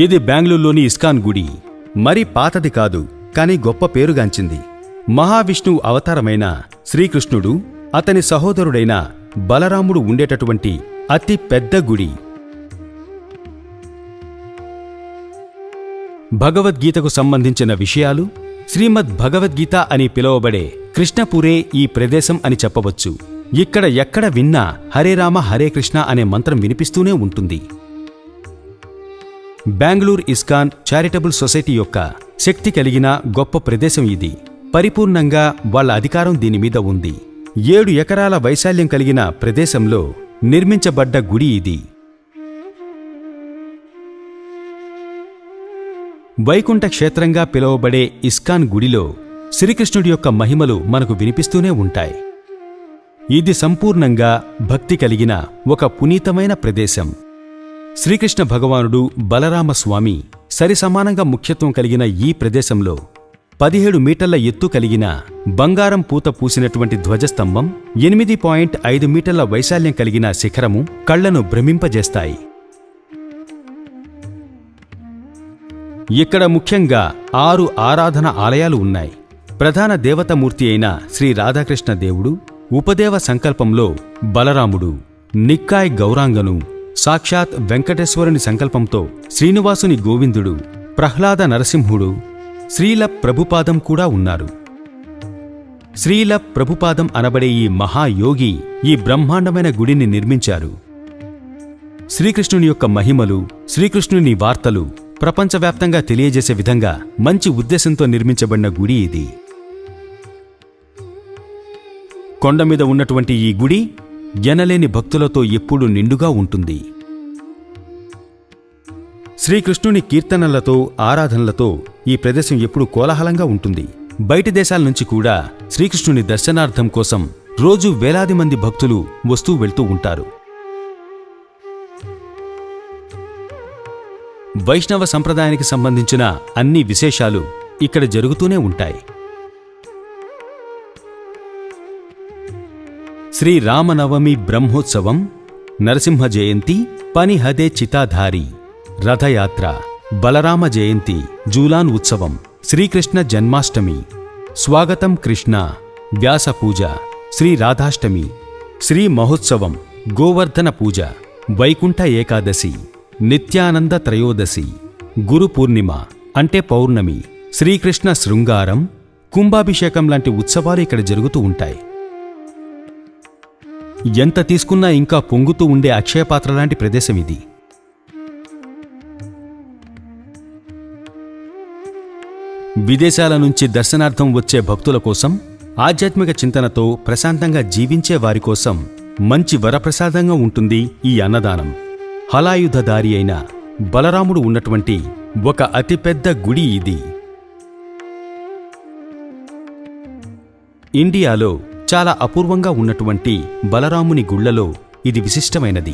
ఇది బెంగళూరులోని ఇస్కాన్ గుడి. మరి పాతది కాదు, కాని గొప్ప పేరుగాంచింది. మహావిష్ణువు అవతారమైన శ్రీకృష్ణుడు, అతని సహోదరుడైన బలరాముడు ఉండేటటువంటి అతి పెద్ద గుడి. భగవద్గీతకు సంబంధించిన విషయాలు శ్రీమద్ భగవద్గీత అని పిలువబడే కృష్ణపురే ఈ ప్రదేశం అని చెప్పవచ్చు. ఇక్కడ ఎక్కడ విన్నా హరే రామ హరే కృష్ణ అనే మంత్రం వినిపిస్తూనే ఉంటుంది. బెంగళూరు ఇస్కాన్ చారిటబుల్ సొసైటీ యొక్క శక్తి కలిగిన గొప్ప ప్రదేశం ఇది. పరిపూర్ణంగా వాళ్ల అధికారం దీనిమీద ఉంది. 7 ఎకరాల వైశాల్యం కలిగిన ప్రదేశంలో నిర్మించబడ్డ గుడి ఇది. వైకుంఠ క్షేత్రంగా పిలువబడే ఇస్కాన్ గుడిలో శ్రీకృష్ణుడి యొక్క మహిమలు మనకు వినిపిస్తూనే ఉంటాయి. ఇది సంపూర్ణంగా భక్తి కలిగిన ఒక పునీతమైన ప్రదేశం. శ్రీకృష్ణ భగవానుడు బలరామస్వామి సరిసమానంగా ముఖ్యత్వం కలిగిన ఈ ప్రదేశంలో 17 మీటర్ల ఎత్తు కలిగిన బంగారం పూత పూసినటువంటి ధ్వజస్తంభం, 8.5 మీటర్ల వైశాల్యం కలిగిన శిఖరము కళ్లను భ్రమింపజేస్తాయి. ఇక్కడ ముఖ్యంగా 6 ఆరాధన ఆలయాలు ఉన్నాయి. ప్రధాన దేవతామూర్తి అయిన శ్రీ రాధాకృష్ణ దేవుడు, ఉపదేవ సంకల్పంలో బలరాముడు, నిక్కాయ్ గౌరాంగను, సాక్షాత్ వెంకటేశ్వరుని సంకల్పంతో శ్రీనివాసుని గోవిందుడు, ప్రహ్లాద నరసింహుడు, శ్రీల ప్రభుపాదం కూడా ఉన్నారు. శ్రీల ప్రభుపాదం అనబడే ఈ మహాయోగి ఈ బ్రహ్మాండమైన గుడిని నిర్మించారు. శ్రీకృష్ణుని యొక్క మహిమలు, శ్రీకృష్ణుని వార్తలు ప్రపంచవ్యాప్తంగా తెలియజేసే విధంగా మంచి ఉద్దేశంతో నిర్మించబడిన గుడి ఇది. కొండమీద ఉన్నటువంటి ఈ గుడి ఎనలేని భక్తులతో ఎప్పుడూ నిండుగా ఉంటుంది. శ్రీకృష్ణుని కీర్తనలతో, ఆరాధనలతో ఈ ప్రదేశం ఎప్పుడూ కోలాహలంగా ఉంటుంది. బయటి దేశాల నుంచి కూడా శ్రీకృష్ణుని దర్శనార్థం కోసం రోజూ వేలాది మంది భక్తులు వస్తూ వెళ్తూ ఉంటారు. వైష్ణవ సంప్రదాయానికి సంబంధించిన అన్ని విశేషాలు ఇక్కడ జరుగుతూనే ఉంటాయి. శ్రీరామనవమి బ్రహ్మోత్సవం, నరసింహ జయంతి, పనిహదే చితాధారి, రథయాత్ర, బలరామ జయంతి, జూలాన్ ఉత్సవం, శ్రీకృష్ణ జన్మాష్టమి, స్వాగతం కృష్ణ, వ్యాస పూజ, శ్రీ రాధాష్టమి, శ్రీ మహోత్సవం, గోవర్ధన పూజ, వైకుంఠ ఏకాదశి, నిత్యానంద త్రయోదశి, గురు పూర్ణిమ అంటే పౌర్ణమి, శ్రీకృష్ణ శృంగారం, కుంభాభిషేకం లాంటి ఉత్సవాలు ఇక్కడ జరుగుతూ ఉంటాయి. ఎంత తీసుకున్నా ఇంకా పొంగుతూ ఉండే అక్షయపాత్ర లాంటి ప్రదేశం ఇది. విదేశాల నుంచి దర్శనార్థం వచ్చే భక్తుల కోసం, ఆధ్యాత్మిక చింతనతో ప్రశాంతంగా జీవించే వారి కోసం మంచి వరప్రసాదంగా ఉంటుంది ఈ అన్నదానం. హలాయుధదారి అయిన బలరాముడు ఉన్నటువంటి ఒక అతిపెద్ద గుడి ఇది. ఇండియాలో చాలా అపూర్వంగా ఉన్నటువంటి బలరాముని గుళ్లలో ఇది విశిష్టమైనది.